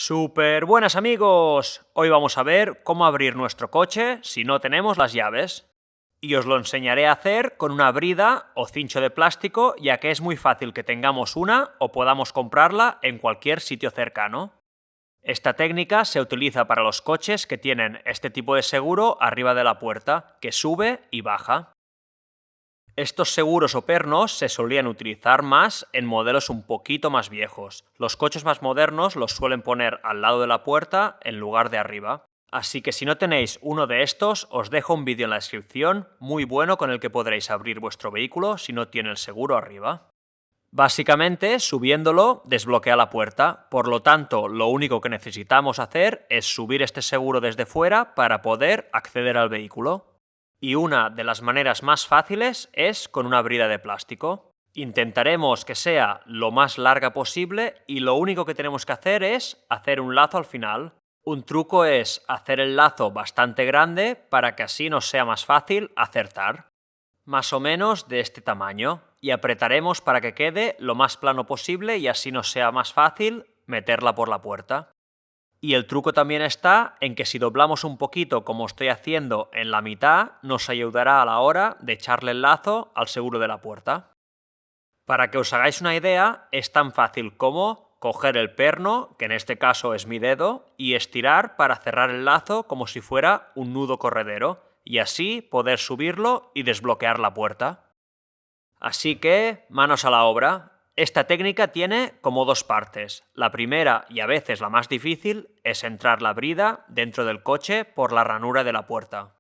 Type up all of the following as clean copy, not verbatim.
Súper buenas amigos, hoy vamos a ver cómo abrir nuestro coche si no tenemos las llaves. Y os lo enseñaré a hacer con una brida o cincho de plástico, ya que es muy fácil que tengamos una o podamos comprarla en cualquier sitio cercano. Esta técnica se utiliza para los coches que tienen este tipo de seguro arriba de la puerta, que sube y baja. Estos seguros o pernos se solían utilizar más en modelos un poquito más viejos. Los coches más modernos los suelen poner al lado de la puerta en lugar de arriba. Así que si no tenéis uno de estos, os dejo un vídeo en la descripción muy bueno con el que podréis abrir vuestro vehículo si no tiene el seguro arriba. Básicamente, subiéndolo, desbloquea la puerta. Por lo tanto, lo único que necesitamos hacer es subir este seguro desde fuera para poder acceder al vehículo. Y una de las maneras más fáciles es con una brida de plástico. Intentaremos que sea lo más larga posible y lo único que tenemos que hacer es hacer un lazo al final. Un truco es hacer el lazo bastante grande para que así nos sea más fácil acertar. Más o menos de este tamaño, y apretaremos para que quede lo más plano posible y así nos sea más fácil meterla por la puerta. Y el truco también está en que si doblamos un poquito como estoy haciendo en la mitad, nos ayudará a la hora de echarle el lazo al seguro de la puerta. Para que os hagáis una idea, es tan fácil como coger el perno, que en este caso es mi dedo, y estirar para cerrar el lazo como si fuera un nudo corredero, y así poder subirlo y desbloquear la puerta. Así que, manos a la obra. Esta técnica tiene como dos partes. La primera, y a veces la más difícil, es entrar la brida dentro del coche por la ranura de la puerta.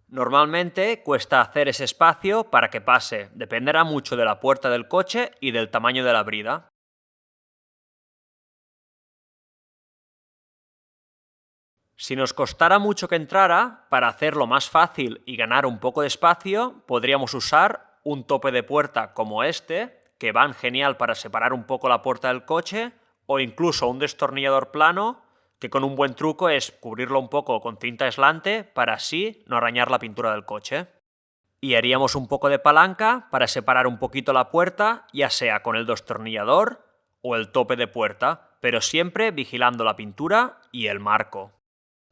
Normalmente cuesta hacer ese espacio para que pase, dependerá mucho de la puerta del coche y del tamaño de la brida. Si nos costara mucho que entrara, para hacerlo más fácil y ganar un poco de espacio, podríamos usar un tope de puerta como este, que van genial para separar un poco la puerta del coche, o incluso un destornillador plano, que con un buen truco es cubrirlo un poco con cinta aislante para así no arañar la pintura del coche. Y haríamos un poco de palanca para separar un poquito la puerta, ya sea con el destornillador o el tope de puerta, pero siempre vigilando la pintura y el marco.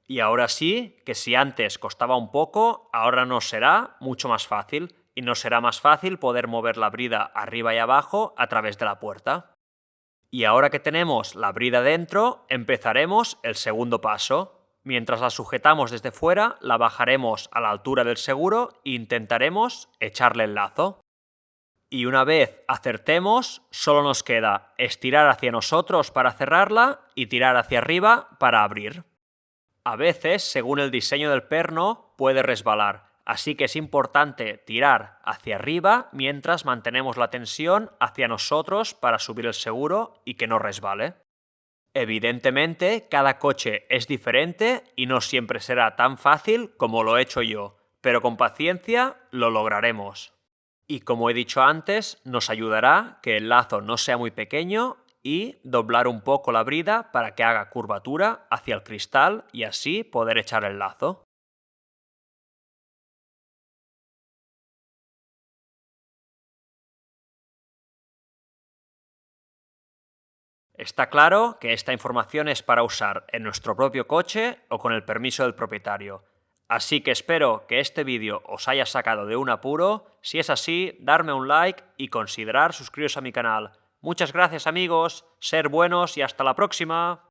Y ahora sí, que si antes costaba un poco, ahora nos será mucho más fácil, y nos será más fácil poder mover la brida arriba y abajo a través de la puerta. Y ahora que tenemos la brida dentro, empezaremos el segundo paso. Mientras la sujetamos desde fuera, la bajaremos a la altura del seguro e intentaremos echarle el lazo. Y una vez acertemos, solo nos queda estirar hacia nosotros para cerrarla y tirar hacia arriba para abrir. A veces, según el diseño del perno, puede resbalar, así que es importante tirar hacia arriba mientras mantenemos la tensión hacia nosotros para subir el seguro y que no resbale. Evidentemente, cada coche es diferente y no siempre será tan fácil como lo he hecho yo, pero con paciencia lo lograremos. Y como he dicho antes, nos ayudará que el lazo no sea muy pequeño y doblar un poco la brida para que haga curvatura hacia el cristal y así poder echar el lazo. Está claro que esta información es para usar en nuestro propio coche o con el permiso del propietario. Así que espero que este vídeo os haya sacado de un apuro. Si es así, darme un like y considerar suscribiros a mi canal. Muchas gracias amigos, ser buenos y hasta la próxima.